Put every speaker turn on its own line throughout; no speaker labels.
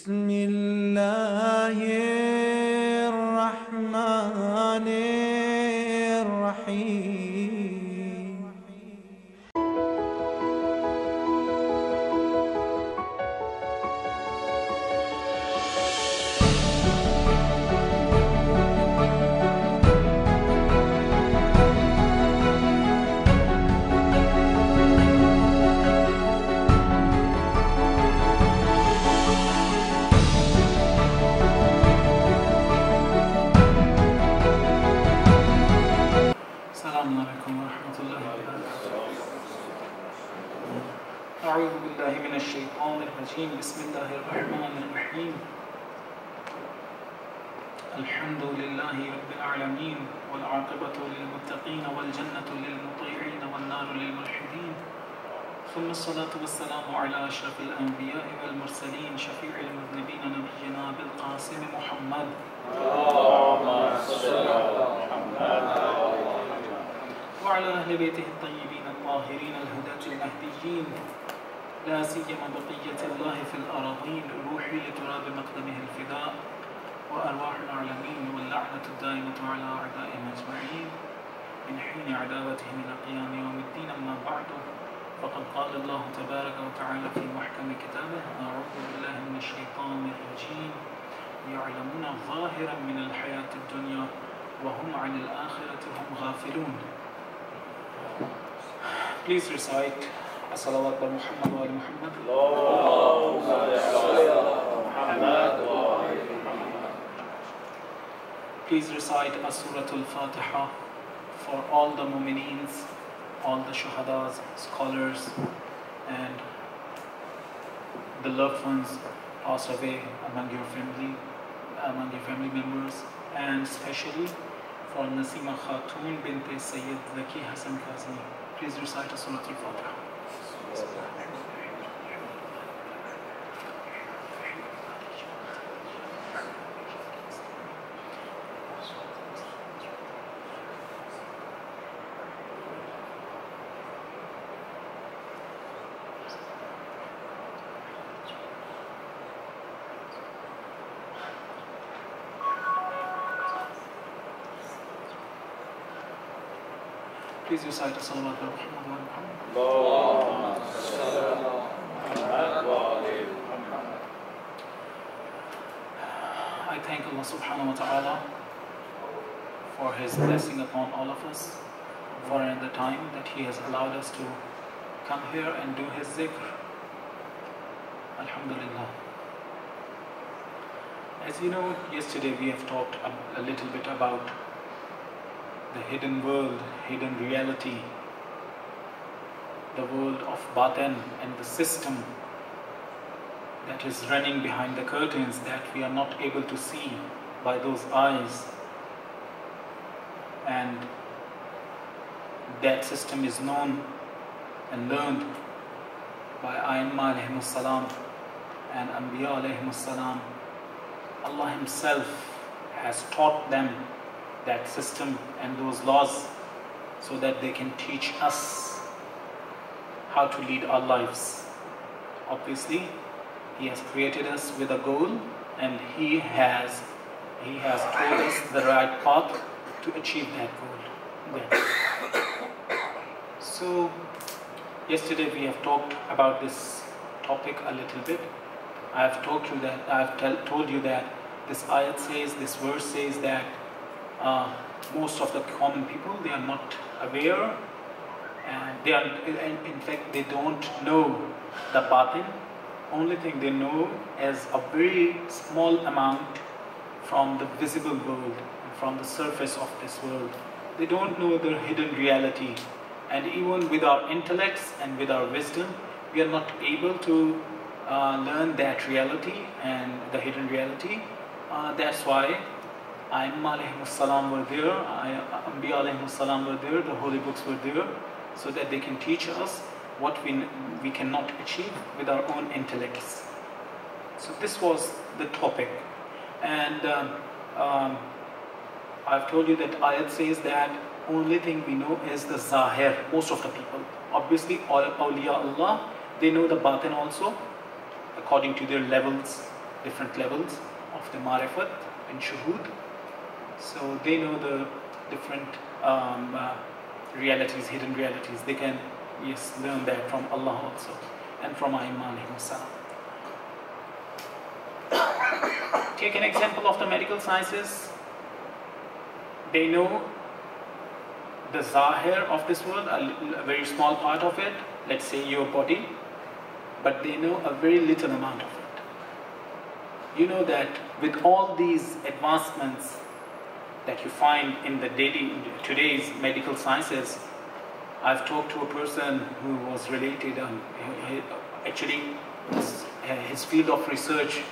بسم الله الرحمن الرحيم.
السلام عليكم ورحمة الله وبركاته. أعوذ بالله من الشيطان الرجيم. بسم الله الرحمن الرحيم. الحمد لله رب العالمين والعاقبة للمتقين والجنة للمطيعين والنار للملحدين، ثم الصلاة والسلام على أشرف الأنبياء والمرسلين شفيع المذنبين نبينا بالقاسم محمد. اللهم صل على محمد وعلى أهل بيته الطيبين الطاهرين الهداة المهديين، لا سيما بقية الله في الأراضين، روحي لتراب مقدمه الفداء، وأرواح العالمين، واللعنة الدائمة على أعدائهم أجمعين من حين عداوتهم إلى قيام يوم الدين. أما بعد، فقد قال الله تبارك وتعالى في محكم كتابه: أعوذ بالله من الشيطان الرجيم. يعلمون ظاهرا من الحياة الدنيا وهم عن الآخرة هم غافلون. Please recite as-salawat by Muhammad wa ali Muhammad. Please recite as-Surah al-Fatiha for all the mu'mineens, all the shuhadas, scholars, and the loved ones passed away among your family members, and especially for Nasima Khatoon bint Sayyid Zaki Hassan Kazmi. Please recite Surah Al-Fatiha. Please recite as-salawat by Muhammad wa ali Muhammad. I thank Allah subhanahu wa ta'ala for His blessing upon all of us, for the time that He has allowed us to come here and do His zikr. Alhamdulillah. As you know, yesterday we have talked a little bit about the hidden world, hidden reality, the world of batin, and the system that is running behind the curtains that we are not able to see by those eyes. And that system is known and learned by A'imma alayhimus salam and Anbiya alayhimus salam. Allah Himself has taught them that system and those laws so that they can teach us how to lead our lives. Obviously, He has created us with a goal, and He has told us the right path to achieve that goal. So, yesterday we have talked about this topic a little bit. I have told you that this ayat says, this verse says that most of the common people, they are not aware, and in fact they don't know the batin. Only thing they know is a very small amount from the visible world, from the surface of this world. They don't know the hidden reality, and even with our intellects and with our wisdom, we are not able to learn that reality and the hidden reality. That's why A'imma alayhimus salam were there, Anbiya alayhimus salam were there, the holy books were there, so that they can teach us what we cannot achieve with our own intellects. So this was the topic, and I've told you that ayat says that only thing we know is the zahir. Most of the people, obviously all awliya Allah, they know the batin also according to their levels, different levels of the marifat and shuhud. So they know the different realities, hidden realities. They can, yes, learn that from Allah also and from Imam himself. Take an example of the medical sciences. They know the zahir of this world, a very small part of it, let's say your body, but they know a very little amount of it. You know that with all these advancements that you find in the today's medical sciences, I've talked to a person who was related, actually his field of research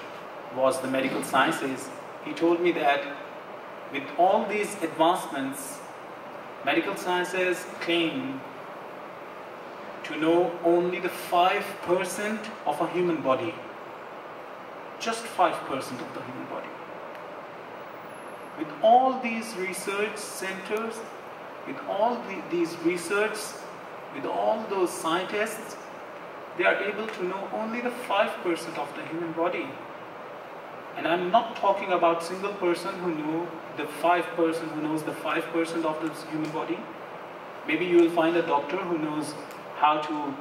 was the medical sciences. He told me that with all these advancements, medical sciences claim to know only the 5% of a human body. Just 5% of the human body. With all these research centers, with all these research, with all those scientists, they are able to know only the 5% of the human body. And I'm not talking about single person who knows the 5% of the human body. Maybe you will find a doctor who knows how to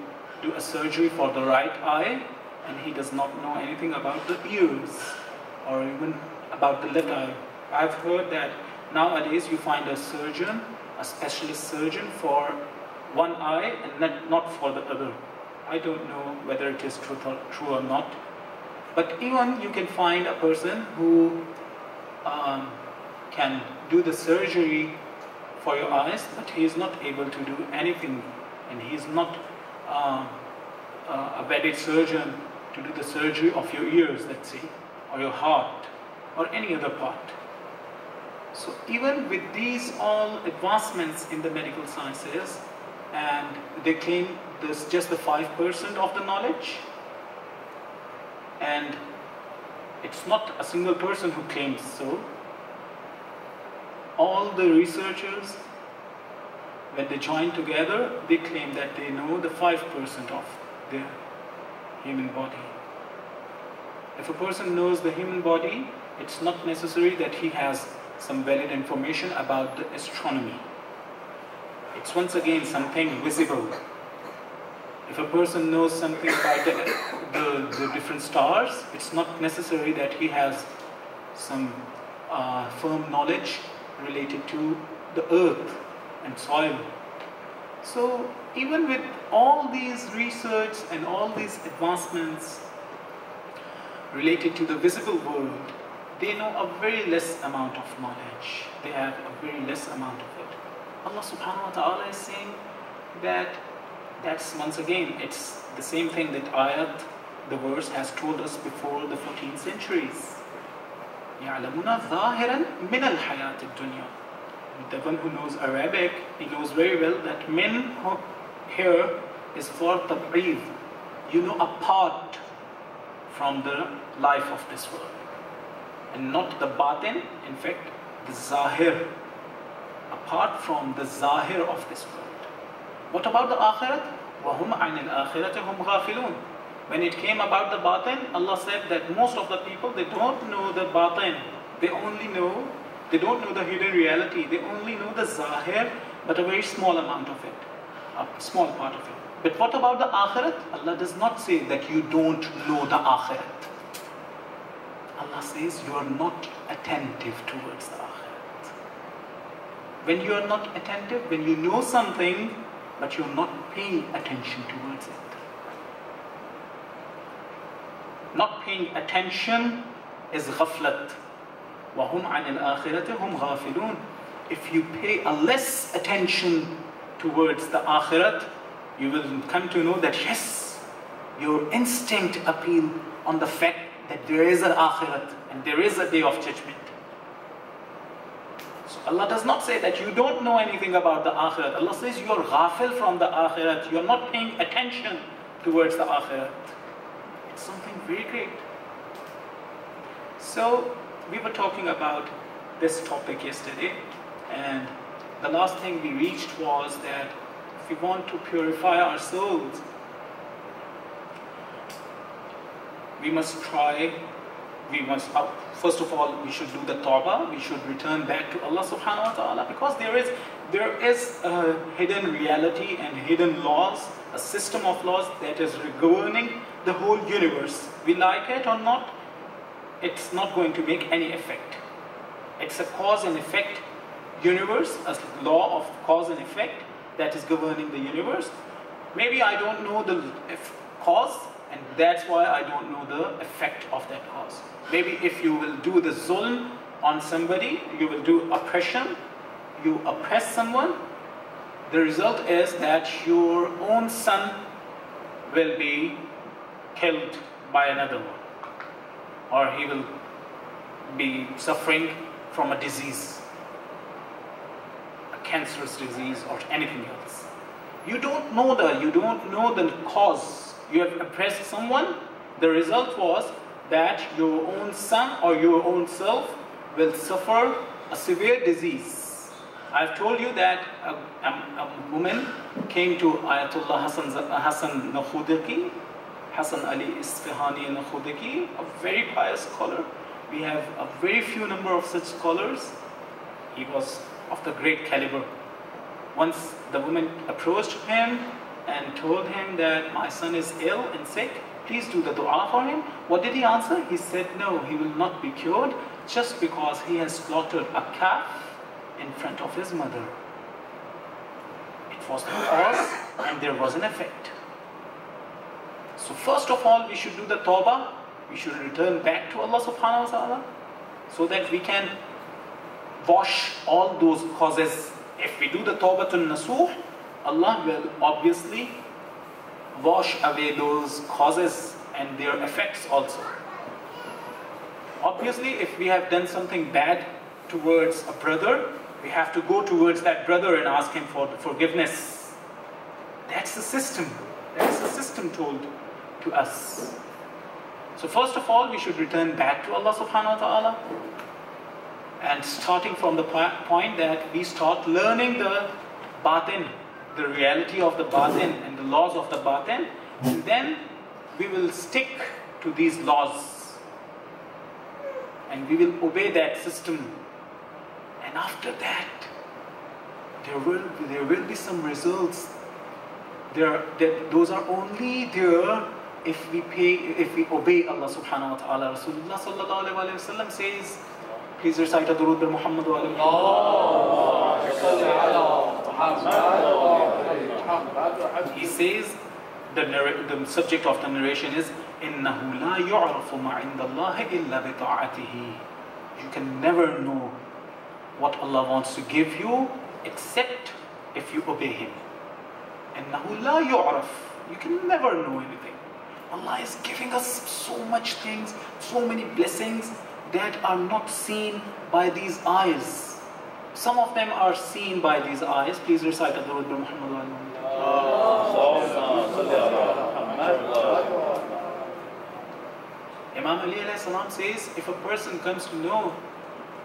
do a surgery for the right eye, and he does not know anything about the ears or even about the left eye. I've heard that nowadays you find a surgeon, a specialist surgeon for one eye and not for the other. I don't know whether it is true or not. But even you can find a person who can do the surgery for your eyes, but he is not able to do anything, and he is not a vetted surgeon to do the surgery of your ears, let's say, or your heart, or any other part. So even with these all advancements in the medical sciences, and they claim this just the 5% of the knowledge, and it's not a single person who claims so. All the researchers, when they join together, they claim that they know the 5% of the human body. If a person knows the human body, it's not necessary that he has some valid information about the astronomy. It's once again something visible. If a person knows something about the different stars, it's not necessary that he has some firm knowledge related to the earth and soil. So even with all these research and all these advancements related to the visible world, they know a very less amount of knowledge. They have a very less amount of it. Allah subhanahu wa ta'ala is saying that that's once again, it's the same thing that ayat, the verse has told us before the 14th centuries. يَعْلَمُونَ ظَاهِرًا مِنَ الْحَيَاةِ الدُّنْيَا. The one who knows Arabic, he knows very well that min here is for tab'id. You know, apart from the life of this world. And not the batin, in fact, the zahir. Apart from the zahir of this world. What about the akhirat? وَهُمْ عَنِ الْآخِرَةِ هُمْ غَافِلُونَ. When it came about the batin, Allah said that most of the people, they don't know the batin. They don't know the hidden reality. They only know the zahir, but a very small amount of it. A small part of it. But what about the akhirat? Allah does not say that you don't know the akhirat. Allah says you are not attentive towards the akhirat. When you are not attentive, when you know something, but you're not paying attention towards it. Not paying attention is ghaflat. وَهُمْ عَنِ الْآخِرَةِ هُمْ غَافِلُونَ. If you pay a less attention towards the akhirat, you will come to know that yes, your instinct appeal on the fact that there is an akhirat and there is a day of judgment. So Allah does not say that you don't know anything about the akhirat. Allah says you are ghafil from the akhirat. You are not paying attention towards the akhirat. It's something very great. So we were talking about this topic yesterday, and the last thing we reached was that if we want to purify our souls, we must try first of all, we should do the tawbah. We should return back to Allah subhanahu wa ta'ala, because there is a hidden reality and hidden laws, a system of laws that is governing the whole universe. We like it or not, it's not going to make any effect. It's a cause and effect universe, a law of cause and effect that is governing the universe. Maybe I don't know the cause, and that's why I don't know the effect of that cause. Maybe if you will do the zulm on somebody, you will do oppression, you oppress someone, the result is that your own son will be killed by another one, or he will be suffering from a disease, a cancerous disease or anything else. You don't know the cause. You have oppressed someone, the result was that your own son or your own self will suffer a severe disease. I've told you that a woman came to Ayatollah Hassan Nakhudaki, Hassan Ali Isfahani Nakhudaki, a very pious scholar. We have a very few number of such scholars. He was of the great caliber. Once the woman approached him and told him that my son is ill and sick, please do the dua for him. What did he answer? He said, no, he will not be cured just because he has slaughtered a calf in front of his mother. It was the cause and there was an effect. So first of all, we should do the tawbah. We should return back to Allah subhanahu wa ta'ala so that we can wash all those causes. If we do the tawbatul nasuh, Allah will obviously wash away those causes and their effects also. Obviously, if we have done something bad towards a brother, we have to go towards that brother and ask him for forgiveness. That's the system. That's the system told to us. So first of all, we should return back to Allah subhanahu wa ta'ala. And starting from the point that we start learning the batin, the reality of the batin and the laws of the batin, and then we will stick to these laws and we will obey that system. And after that, there will be some results. Those are only there if we obey Allah subhanahu wa ta'ala. Rasulullah sallallahu alayhi wa sallam says, please recite a durood Muhammad wa alayhi. He says, the subject of the narration is, إِنَّهُ لَا يُعْرَفُ مَا عِنْدَ اللَّهِ إِلَّا بِطَاعَتِهِ. You can never know what Allah wants to give you except if you obey Him. إِنَّهُ لَا يُعْرَفُ. You can never know anything. Allah is giving us so much things, so many blessings that are not seen by these eyes. Some of them are seen by these eyes. Please recite Ad-Durud Muhammad wa Imam Ali alayhi salam says, if a person comes to know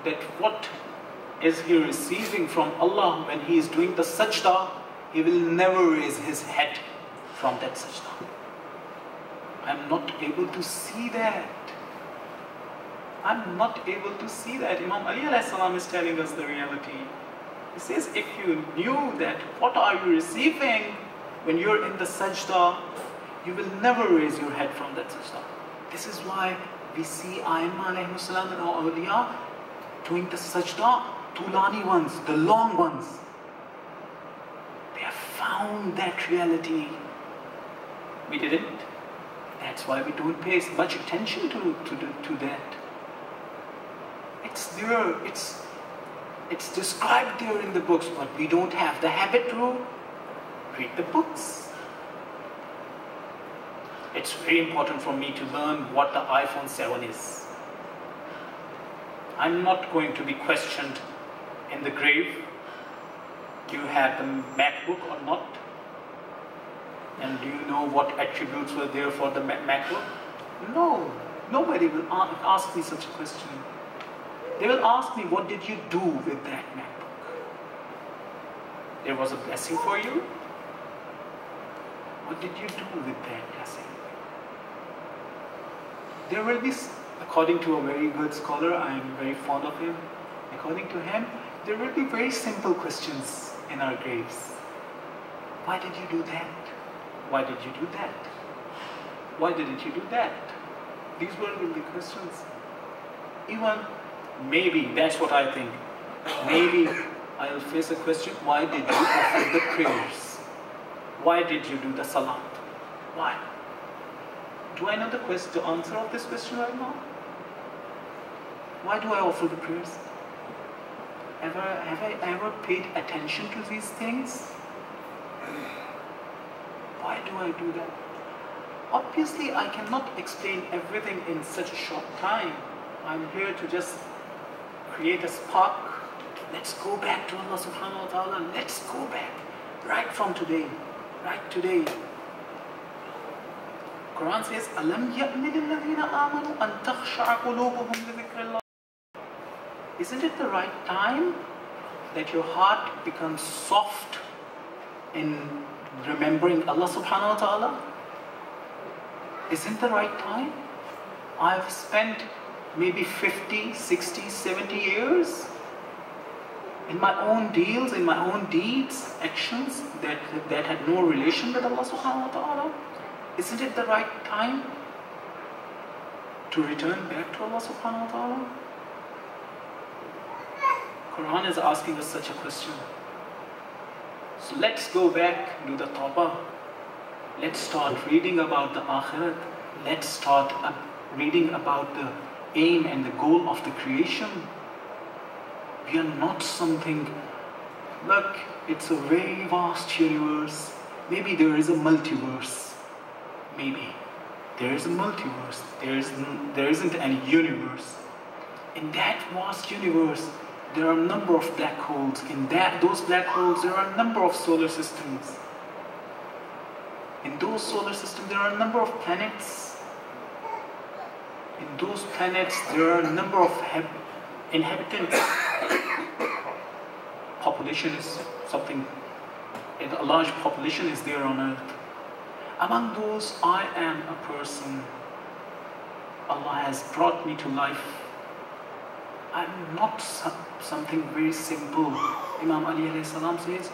that what is he receiving from Allah when he is doing the sajda, he will never raise his head from that sajda. I'm not able to see that. I'm not able to see that. Imam Ali alayhi salam is telling us the reality. He says, if you knew that what are you receiving when you're in the sajda, you will never raise your head from that sajda. This is why we see Aimma alayhi salam and awliya doing the sajda, tulani ones, the long ones. They have found that reality. We didn't. That's why we don't pay much attention to that. It's there, it's described there in the books, but we don't have the habit to read the books. It's very important for me to learn what the iPhone 7 is. I'm not going to be questioned in the grave. Do you have the MacBook or not? And do you know what attributes were there for the MacBook? No, nobody will ask me such a question. They will ask me, what did you do with that MacBook? There was a blessing for you? What did you do with that blessing? There will be According to a very good scholar, I am very fond of him. According to him, there will be very simple questions in our graves. Why did you do that? Why did you do that? Why didn't you do that? These will be the questions. Even maybe, that's what I think. Maybe I'll face a question, why did you offer the prayers? Why did you do the salat? Why? Do I know the answer of this question right now? Why do I offer the prayers? Have I ever paid attention to these things? Why do I do that? Obviously, I cannot explain everything in such a short time. I'm here to just create a spark. Let's go back to Allah subhanahu wa ta'ala. Let's go back. Right from today. Right today. Quran says, أَلَمْ يَأْنِ لِلَّذِينَ آمَنُوا أَن تَخْشَعَ قُلُوبُهُمْ لِذِكْرِ اللَّهِ. Isn't it the right time that your heart becomes soft in remembering Allah subhanahu wa ta'ala? Isn't the right time? I've spent maybe 50, 60, 70 years in my own deals, in my own deeds, actions that had no relation with Allah subhanahu wa ta'ala. Isn't it the right time to return back to Allah subhanahu wa ta'ala? Quran is asking us such a question. So let's go back, do the tawbah. Let's start reading about the akhirat. Let's start reading about the aim and the goal of the creation. We are not something, look, it's a very vast universe. Maybe there is a multiverse. Maybe. There is a multiverse. There isn't any universe. In that vast universe, there are a number of black holes. In those black holes, there are a number of solar systems. In those solar systems, there are a number of planets. In those planets, there are a number of inhabitants. Population is something, a large population is there on earth. Among those, I am a person. Allah has brought me to life. I'm not something very simple. Imam Ali alayhi salam says,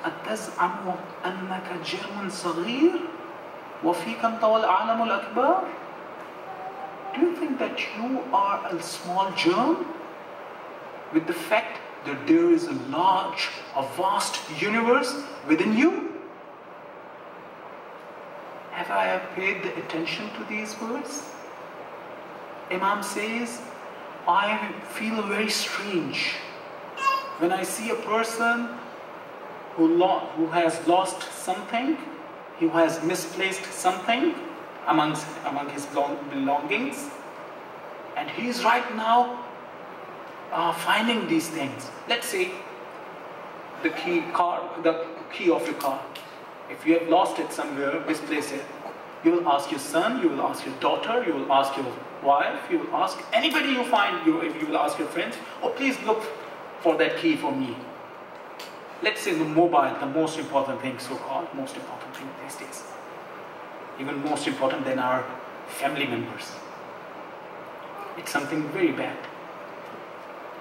أَتَزْعَمُ أَنَّكَ جَرْمٌ صَغِيرٌ وَفِيكَ انْطَوَى الْعَالَمُ الْأَكْبَرُ. Do you think that you are a small germ with the fact that there is a vast universe within you? Have I paid the attention to these words? Imam says, I feel very strange when I see a person who has lost something, who has misplaced something among his belongings, and he is right now finding these things. Let's say the key of your car. If you have lost it somewhere, misplaced it, you will ask your son, you will ask your daughter, you will ask your wife, you will ask anybody you find, you will ask your friends, oh please look for that key for me. Let's say the mobile, the most important thing, so-called most important thing these days. Even most important than our family members. It's something very bad.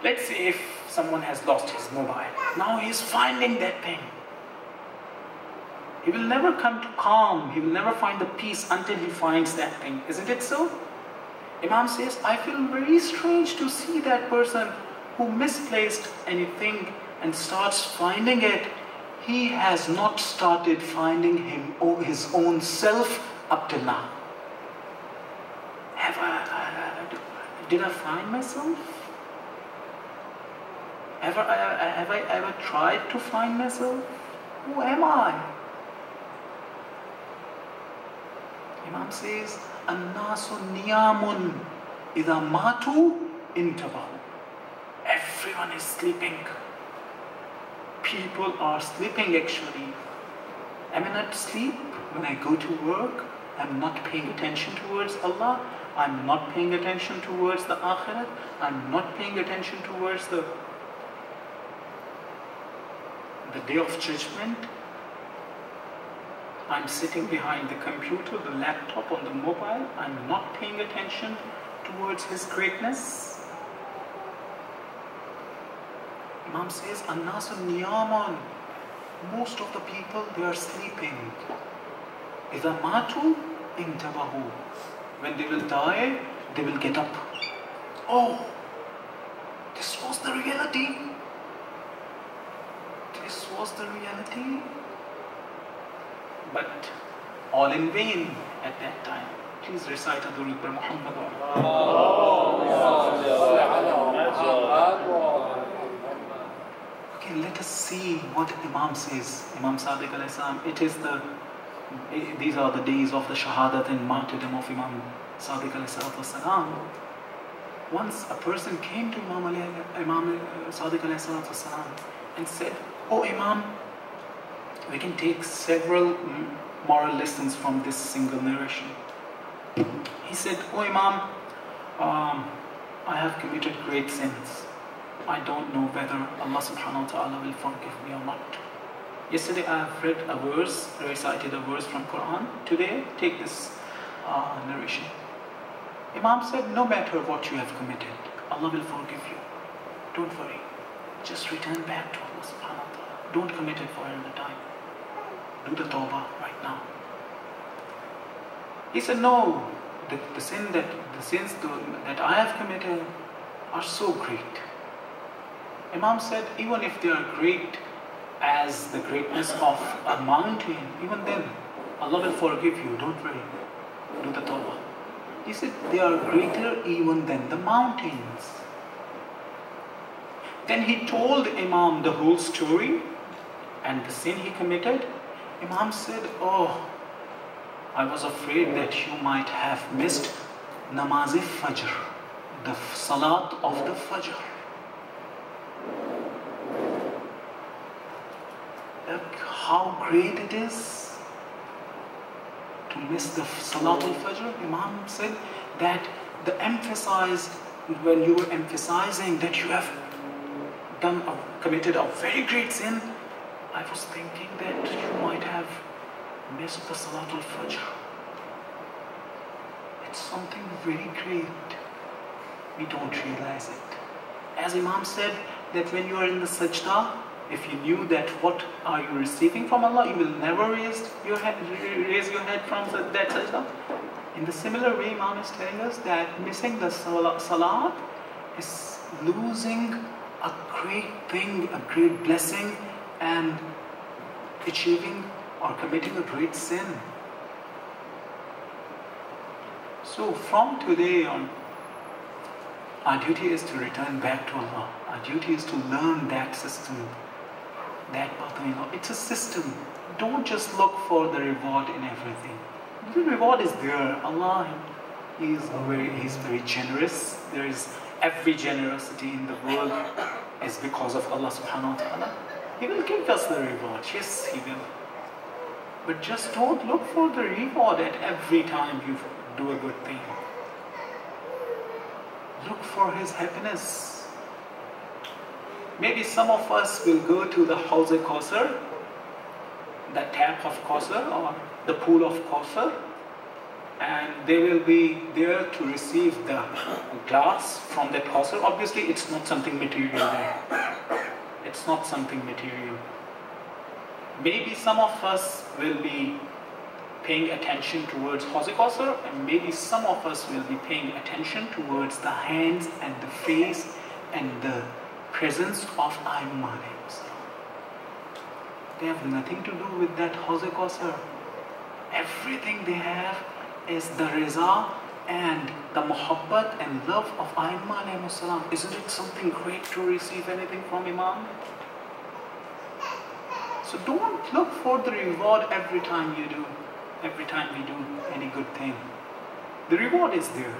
Let's say if someone has lost his mobile, now he's finding that thing. He will never come to calm, he will never find the peace until he finds that thing. Isn't it so? Imam says, I feel very strange to see that person who misplaced anything and starts finding it. He has not started finding his own self up till now. Did I find myself? Have I ever tried to find myself? Who am I? Imam says, "An-nasu niyamun idha matu intabahu." Everyone is sleeping. People are sleeping actually. Am I not asleep when I go to work? I'm not paying attention towards Allah. I'm not paying attention towards the akhirat. I'm not paying attention towards the day of judgment. I'm sitting behind the computer, the laptop, on the mobile. I'm not paying attention towards his greatness? Imam says, An-nasu niyaman. Most of the people, they are sleeping. إِذَا مَاتُوا إِنْتَبَهُوا. When they will die, they will get up. Oh, this was the reality. This was the reality. But all in vain at that time. Please recite Durud by Muhammad. Okay, let us see what Imam says. Imam Sadiq alayhi salam. These are the days of the Shahadat and martyrdom of Imam Sadiq alayhi salam. Once a person came to Imam Sadiq alayhi salam and said, "Oh Imam, we can take several moral lessons from this single narration." He said, "Oh Imam, I have committed great sins. I don't know whether Allah subhanahu wa ta'ala will forgive me or not. Yesterday I have read a verse, recited a verse from Quran. Today, take this narration." Imam said, "No matter what you have committed, Allah will forgive you. Don't worry. Just return back to Allah subhanahu wa ta'ala. Don't commit it for another time. Do the tawbah right now." He said, "No, the sins that I have committed are so great." Imam said, "Even if they are great as the greatness of a mountain, even then Allah will forgive you. Don't worry. Do the tawbah." He said, "They are greater even than the mountains." Then he told Imam the whole story and the sin he committed. Imam said, "Oh, I was afraid that you might have missed Namaz-e-Fajr, the Salat of the Fajr." Look how great it is to miss the Salat al-Fajr. Imam said that when you were emphasizing that you have committed a very great sin, I was thinking that you might have missed the Salat al-Fajr. It's something very great. We don't realize it. As Imam said, that when you are in the sajda, if you knew that what are you receiving from Allah, you will never raise your head from that sajda. In the similar way, Imam is telling us that missing the salat is losing a great thing, a great blessing, and achieving or committing a great sin. So from today on, our duty is to return back to Allah. Our duty is to learn that system, that batini law. It's a system. Don't just look for the reward in everything. The reward is there. Allah, He's very generous. There is every generosity in the world is because of Allah subhanahu wa ta'ala. He will give us the reward. Yes, He will. But just don't look for the reward at every time you do a good thing. Look for His happiness. Maybe some of us will go to the House of Kausar, the tap of Kausar or the pool of Kausar, and they will be there to receive the glass from that Kausar. Obviously, it's not something material there. It's not something material. Maybe some of us will be paying attention towards House of Kausar, and maybe some of us will be paying attention towards the hands and the face and the presence of Imam. They have nothing to do with that House of Kausar. Everything they have is the Riza and the Muhabbat and love of Imam. Isn't it something great to receive anything from Imam? So don't look for the reward every time we do any good thing. The reward is there.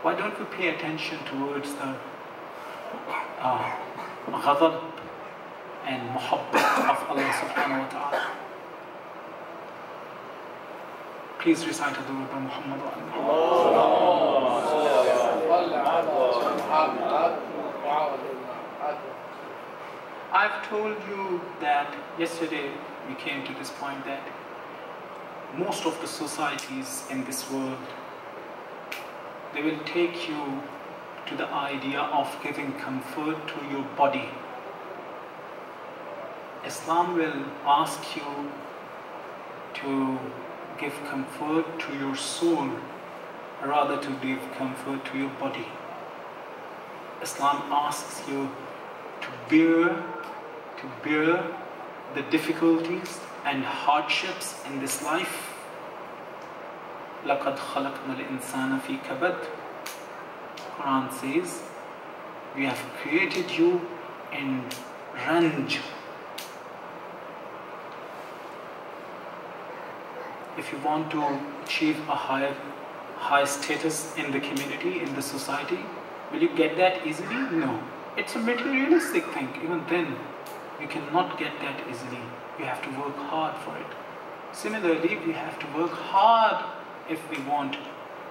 Why don't we pay attention towards the ghadab and muhabbat of Allah subhanahu wa ta'ala? Please recite the word by Muhammad wa I've told you that yesterday we came to this point that most of the societies in this world, they will take you to the idea of giving comfort to your body. Islam will ask you to give comfort to your soul rather to give comfort to your body. Islam asks you to bear the difficulties and hardships in this life. لَقَدْ خَلَقْنَا الْإِنسَانَ فِي كَبَدٍ. Quran says, we have created you in range. If you want to achieve a high status in the community, in the society, will you get that easily? No. It's a materialistic thing. Even then, you cannot get that easily. You have to work hard for it. Similarly, we have to work hard if we want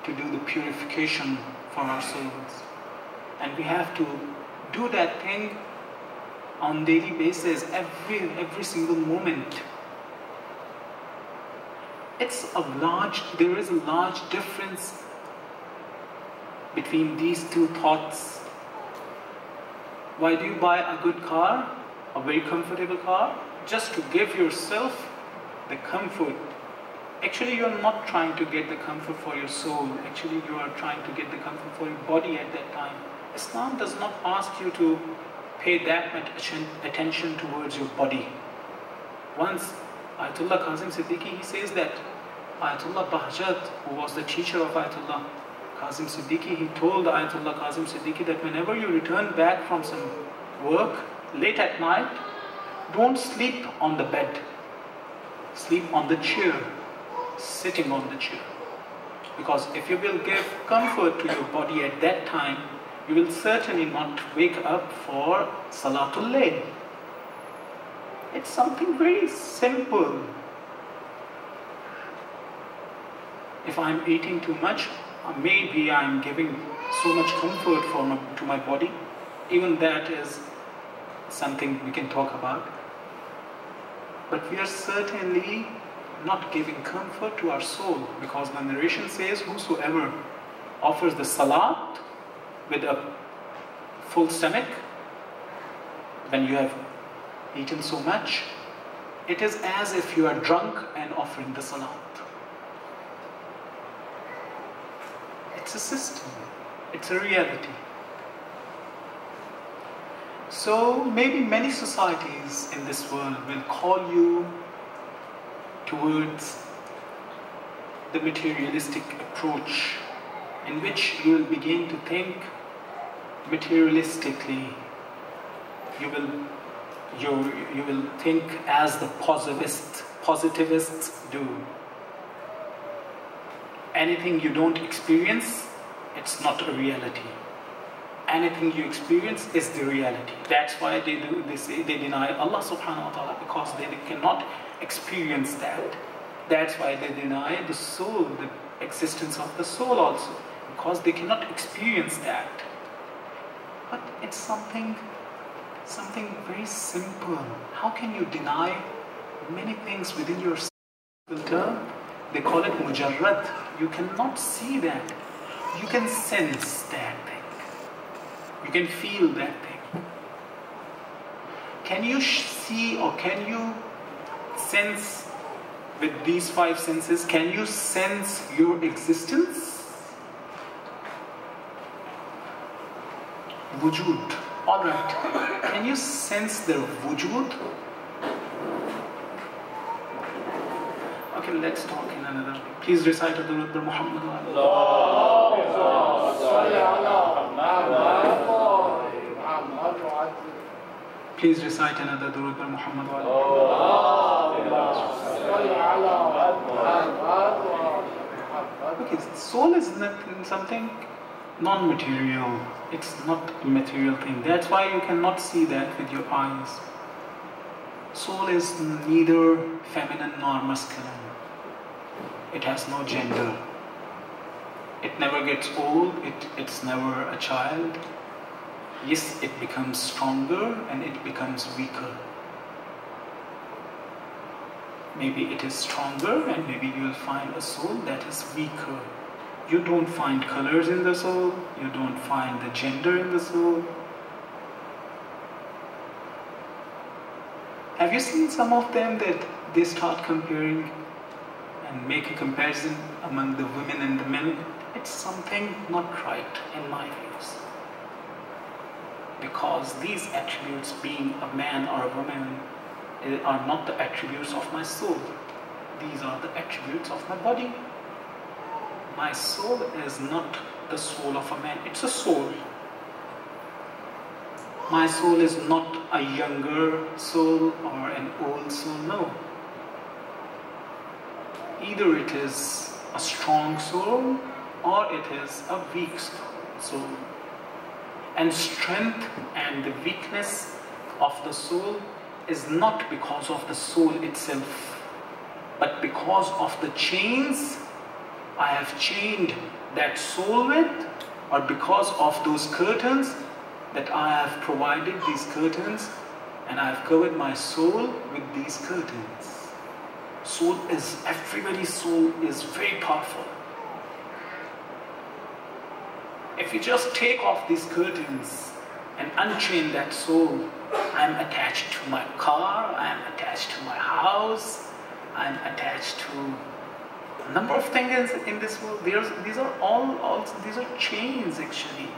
to do the purification for our souls. And we have to do that thing on daily basis, every single moment. There is a large difference between these two thoughts. Why do you buy a good car, a very comfortable car? Just to give yourself the comfort. Actually, you are not trying to get the comfort for your soul. Actually, you are trying to get the comfort for your body at that time. Islam does not ask you to pay that much attention towards your body. Once Ayatollah Kazim Siddiqui, he says that Ayatollah Bahjat, who was the teacher of Ayatollah Kazim Siddiqui, he told Ayatollah Kazim Siddiqui that whenever you return back from some work late at night, don't sleep on the bed. Sleep on the chair, sitting on the chair. Because if you will give comfort to your body at that time, you will certainly not wake up for Salatul Layl. It's something very simple. If I'm eating too much, maybe I'm giving so much comfort to my body. Even that is something we can talk about. But we are certainly not giving comfort to our soul, because the narration says, whosoever offers the salat with a full stomach, when you have eaten so much, it is as if you are drunk and offering the salat. It's a system, it's a reality. So maybe many societies in this world will call you towards the materialistic approach, in which you will begin to think materialistically. You will think as the positivists do. Anything you don't experience, it's not a reality. Anything you experience is the reality. That's why they deny Allah subhanahu wa ta'ala, because they cannot experience that. That's why they deny the soul, the existence of the soul also, because they cannot experience that. But it's something very simple. How can you deny many things within your term? They call it mujarrad. You cannot see that. You can sense that thing. You can feel that thing. Can you see, or can you sense with these five senses? Can you sense your existence? Wujud. Alright. Can you sense the wujud? Okay, let's talk in another. Please recite the Durud Muhammad. Please recite another Durud Muhammad. Okay, soul is something non-material. It's not a material thing. That's why you cannot see that with your eyes. Soul is neither feminine nor masculine. It has no gender. It never gets old. It's never a child. Yes, it becomes stronger and it becomes weaker. Maybe it is stronger, and maybe you will find a soul that is weaker. You don't find colors in the soul, you don't find the gender in the soul. Have you seen some of them that they start comparing and make a comparison among the women and the men? It's something not right in my views. Because these attributes, being a man or a woman, are not the attributes of my soul. These are the attributes of my body. My soul is not the soul of a man, it's a soul. My soul is not a younger soul or an old soul, no. Either it is a strong soul or it is a weak soul. And strength and the weakness of the soul is not because of the soul itself, but because of the chains I have chained that soul with, or because of those curtains that I have provided, these curtains, and I have covered my soul with these curtains. Everybody's soul is very powerful. If you just take off these curtains and unchain that soul, I'm attached to my car, I'm attached to my house, I'm attached to a number of things in this world. These are chains actually.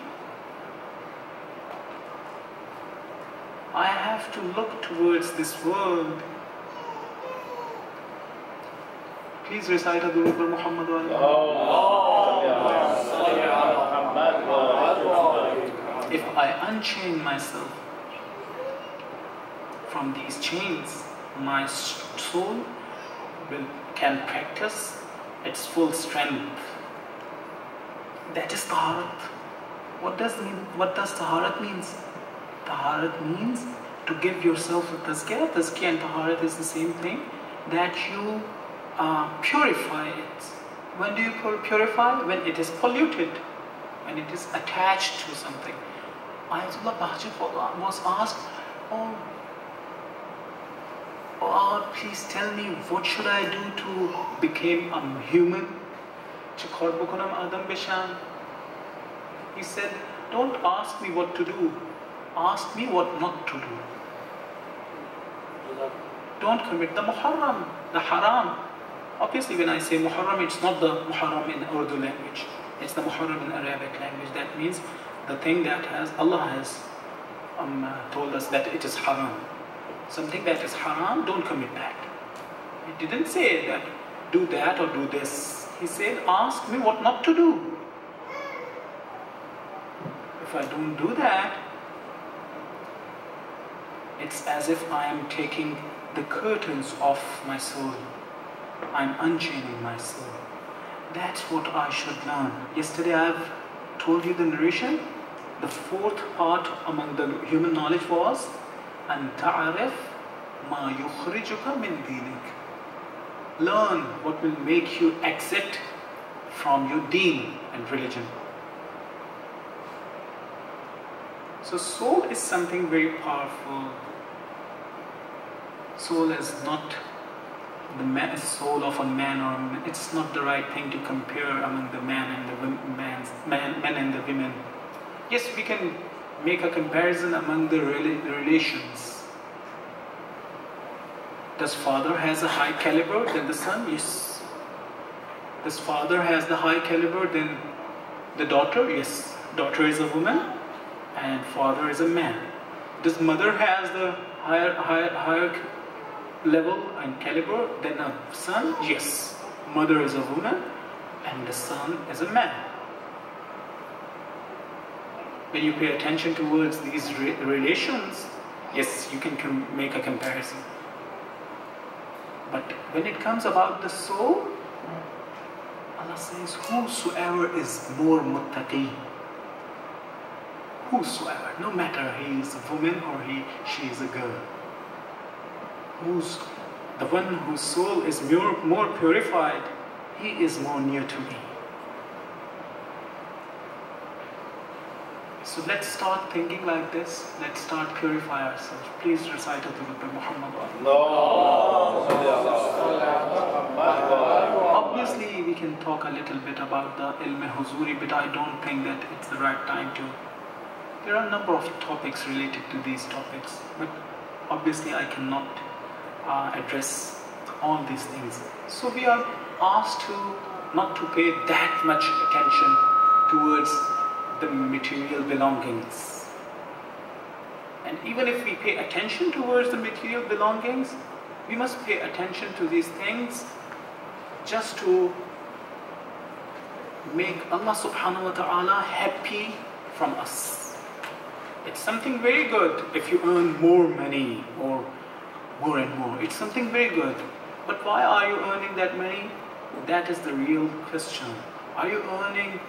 I have to look towards this world. Please recite Adul Muhammad. If I unchain myself from these chains, my soul can practice its full strength. That is taharat. What does taharat means? Taharat means to give yourself a tazkiyah. Tazkiyah and taharat is the same thing. That you purify it. When do you purify? When it is polluted, when it is attached to something. Ayatollah Bahjat was asked, oh Allah, please tell me, what should I do to become a human? He said, don't ask me what to do, ask me what not to do. Don't commit the muharram, the haram. Obviously when I say muharram, it's not the muharram in Urdu language, it's the muharram in Arabic language. That means the thing that Allah has told us that it is haram. Something that is haram, don't commit that. He didn't say that do that or do this. He said, ask me what not to do. If I don't do that, it's as if I am taking the curtains off my soul. I'm unchaining my soul. That's what I should learn. Yesterday I've told you the narration. The fourth part among the human knowledge was أن تعرف ما يخرجك من دينك. Learn what will make you exit from your deen and religion. So soul is something very powerful. Soul is not the soul of a man or a woman. It's not the right thing to compare among the men and the women. Yes, we can make a comparison among the relations. Does father has a high caliber than the son? Yes. Does father has the high caliber than the daughter? Yes. Daughter is a woman and father is a man. Does mother has the higher level and caliber than a son? Yes. Mother is a woman and the son is a man. When you pay attention towards these relations, yes, you can make a comparison. But when it comes about the soul, Allah says, whosoever is more muttaqi, whosoever, no matter he is a woman or she is a girl, the one whose soul is more purified, he is more near to me. So let's start thinking like this. Let's start purify ourselves. Please recite Adul Muhammad. Obviously, we can talk a little bit about the ilm-e-huzuri, but I don't think that it's the right time to. There are a number of topics related to these topics, but obviously I cannot address all these things. So we are asked to not to pay that much attention towards the material belongings. And even if we pay attention towards the material belongings, we must pay attention to these things just to make Allah subhanahu wa ta'ala happy from us. It's something very good if you earn more money or more and more. It's something very good. But why are you earning that money? That is the real question. Are you earning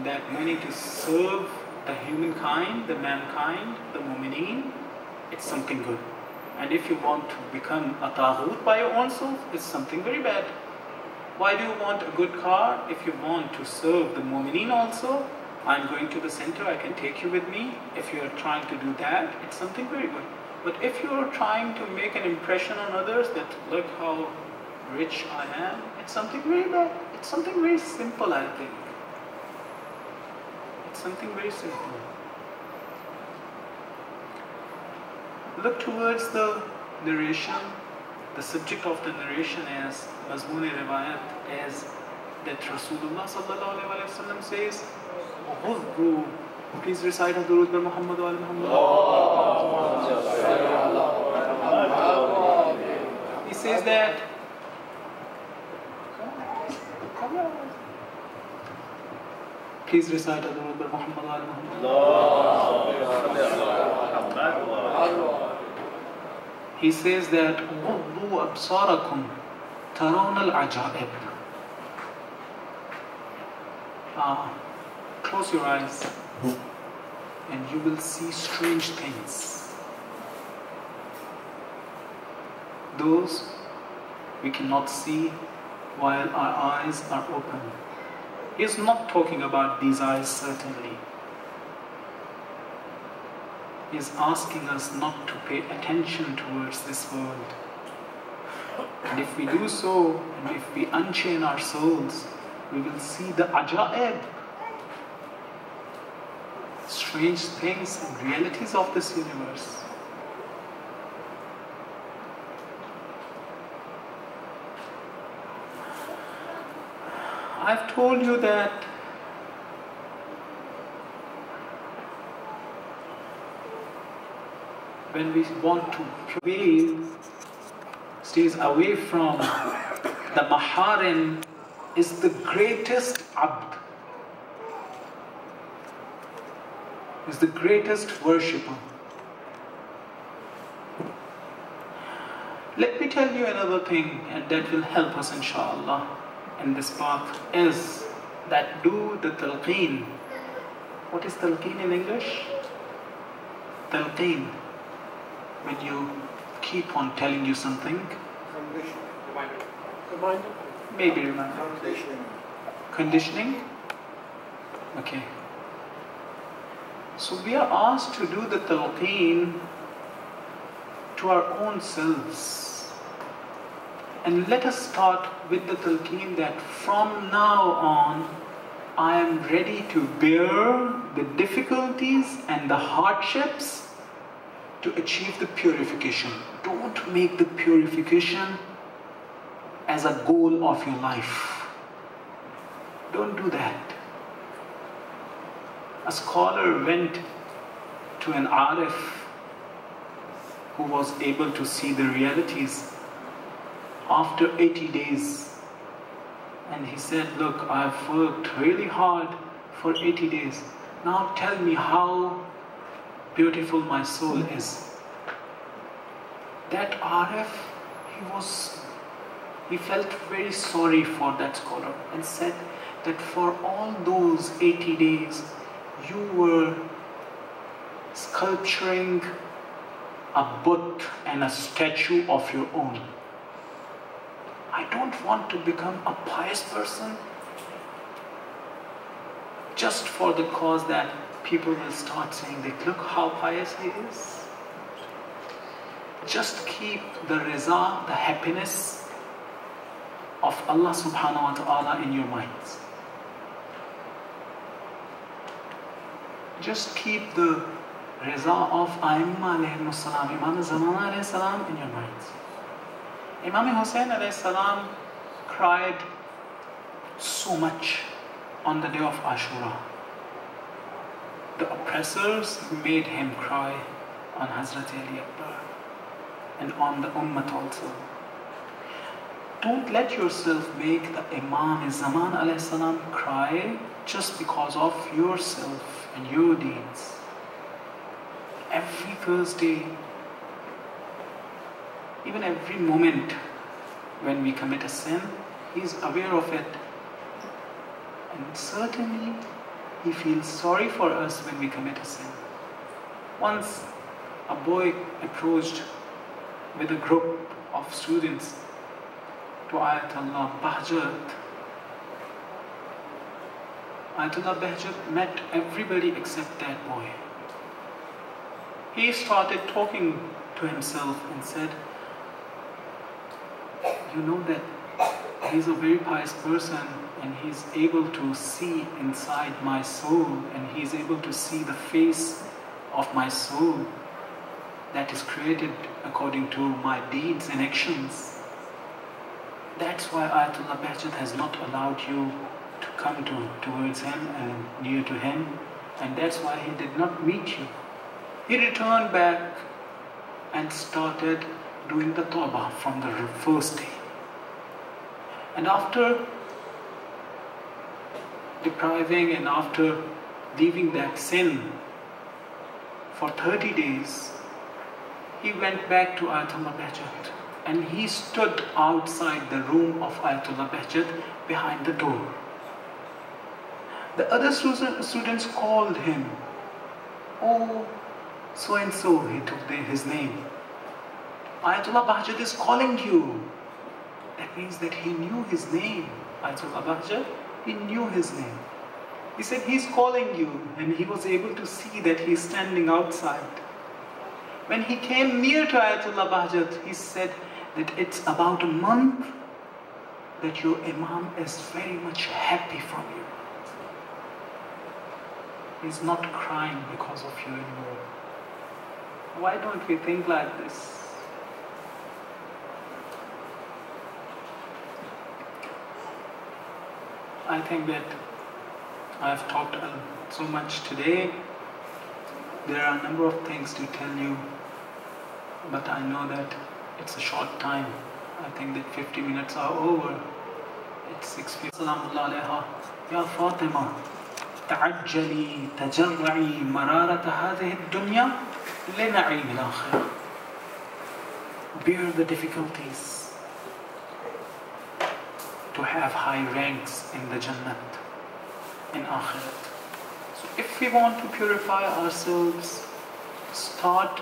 that money to serve the humankind, the mankind, the mu'mineen? It's something good. And if you want to become a taghut by your own self, it's something very bad. Why do you want a good car? If you want to serve the mu'mineen also, I'm going to the center, I can take you with me. If you're trying to do that, it's something very good. But if you're trying to make an impression on others that look how rich I am, it's something very bad. It's something very simple, I think. It's something very simple. Look towards the narration. The subject of the narration is Mazmoon Riwayat, is that Rasulullah sallallahu alaihi wasallam says, "Ghuddu." Please recite Durood bar Muhammad wa Muhammad. He says that. Please recite Durood bar Muhammad wa Muhammad. He says that غضوا أبصاركم ترون العجائب. Close your eyes and you will see strange things. Those we cannot see while our eyes are open. He is not talking about these eyes certainly. He is asking us not to pay attention towards this world. And if we do so, and if we unchain our souls, we will see the ajaib, strange things and realities of this universe. I've told you that when we want to stays away from the maharim, is the greatest abd, is the greatest worshipper. Let me tell you another thing, and that will help us inshallah in this path, is that do the talqeen. What is talqeen in English? Talqeen. When you keep on telling you something. Reminder. Maybe reminder. Conditioning. Okay. So we are asked to do the talqeen to our own selves. And let us start with the talqeen that from now on I am ready to bear the difficulties and the hardships to achieve the purification. Don't make the purification as a goal of your life. Don't do that. A scholar went to an arif who was able to see the realities after 80 days. And he said, look, I've worked really hard for 80 days. Now tell me how beautiful my soul is. That arif, he felt very sorry for that scholar and said that for all those 80 days you were sculpturing a butt and a statue of your own. I don't want to become a pious person just for the cause that people will start saying that look how pious he is. Just keep the riza, the happiness of Allah subhanahu wa ta'ala in your minds. Just keep the Reza of Aimma alayhi salam, Imam Zaman alayhi salam in your minds. Imam Hussein alayhi salam cried so much on the day of Ashura. The oppressors made him cry on Hazrat Ali Akbar and on the Ummah also. Don't let yourself make the Imam Zaman alayhi salam cry just because of yourself and your deeds. Every Thursday, even every moment when we commit a sin, he is aware of it. And certainly, he feels sorry for us when we commit a sin. Once, a boy approached with a group of students to Ayatollah Bahjat. Ayatollah Bahjat met everybody except that boy. He started talking to himself and said, you know that he's a very pious person and he's able to see inside my soul and he's able to see the face of my soul that is created according to my deeds and actions. That's why Ayatollah Bahjat has not allowed you to come towards him and near to him, and that's why he did not meet you. He returned back and started doing the tawbah from the first day. And after depriving and after leaving that sin for 30 days, he went back to Ayatollah Bahjat and he stood outside the room of Ayatollah Bahjat behind the door. The other students called him, oh, so and so, he took his name. Ayatollah Bahjat is calling you. That means that he knew his name. Ayatollah Bahjat, he knew his name. He said, he's calling you, and he was able to see that he's standing outside. When he came near to Ayatollah Bahjat, he said that it's about a month that your Imam is very much happy from you. He's not crying because of you anymore. Why don't we think like this? I think that I've talked so much today. There are a number of things to tell you, but I know that it's a short time. I think that 50 minutes are over. It's 6:50. Salaamullah alayha. Ya Fatima, تعجلي تجرعي مرارة هذه الدنيا لنعيم الآخرة. Bear the difficulties to have high ranks in the Jannat, in Akhirat. So if we want to purify ourselves, start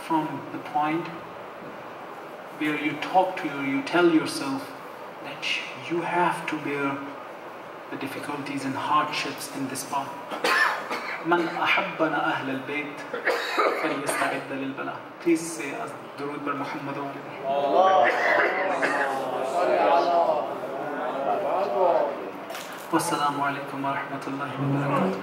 from the point where you you tell yourself that you have to bear the difficulties and hardships in this path. من أحبنا أهل البيت فليستعد للبلاء. Please say درود بر محمد والسلام عليكم ورحمة الله وبركاته.